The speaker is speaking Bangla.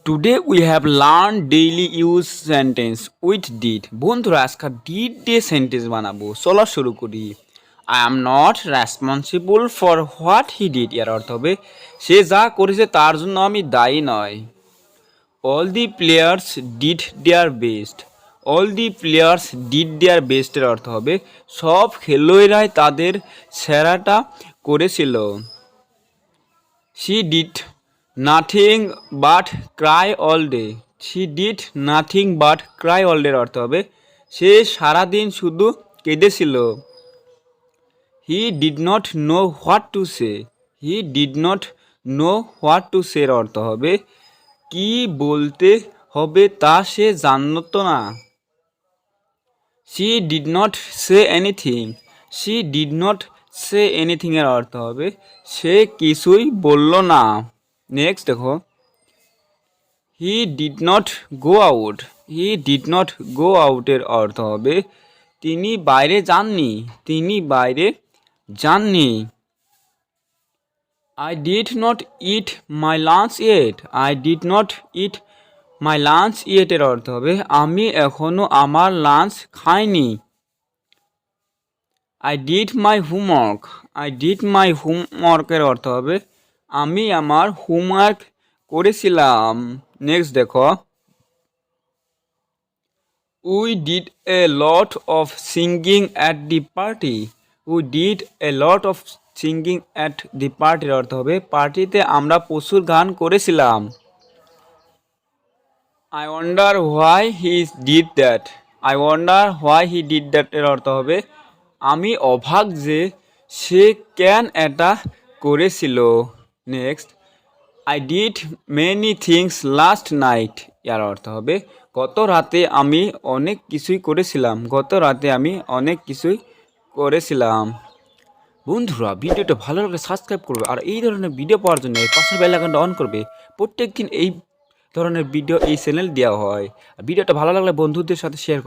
Today we have learned daily use sentence with did. বন্ধুরা আজকে did দিয়ে সেন্টেন্স বানাবো। চলো শুরু করি। I am not responsible for what he did এর অর্থ হবে সে যা করেছে তার জন্য আমি দায়ী নয়। All the players did their best. All the players did their best এর অর্থ হবে সব খেলোয়াড়রাই তাদের সেরাটা করেছিল। She did nothing but cry all day. She did nothing but cry all day অর্থ হবে সে সারাদিন শুধু কেঁদেছিল। He did not know what to say. He did not know what to say এর অর্থ হবে কি বলতে হবে তা সে জানত না। She did not say anything. She did not say anything এর অর্থ হবে সে কিছুই বলল না। নেক্সট দেখো he did not go out. He did not go আউটের অর্থ হবে তিনি বাইরে যাননি। তিনি বাইরে যাননি। I did not eat my lunch yet. I did not eat my lunch ইয়েটের অর্থ হবে আমি এখনো আমার লাঞ্চ খাইনি। I did my homework. I did my হোমওয়ার্কের অর্থ হবে আমি আমার হোমওয়ার্ক করেছিলাম। নেক্সট দেখো we did a lot of singing at the party. We did a lot of singing at দি পার্টির অর্থ হবে পার্টিতে আমরা প্রচুর গান করেছিলাম। I wonder why he did that. I wonder why he did that এর অর্থ হবে আমি অবাক যে সে কেন এটা করেছিল। Next I did many things last night এর অর্থ হবে গত রাতে আমি অনেক কিছুই করেছিলাম। গত রাতে আমি অনেক কিছুই করেছিলাম। বন্ধুরা ভিডিওটা ভালো লাগলে সাবস্ক্রাইব করবে আর এই ধরনের ভিডিও পাওয়ার জন্য পাশের বেল আইকনটা অন করবে। প্রত্যেক দিন এই ধরনের ভিডিও এই চ্যানেল দেওয়া হয়। আর ভিডিওটা ভালো লাগলে বন্ধুদের সাথে শেয়ার করবে।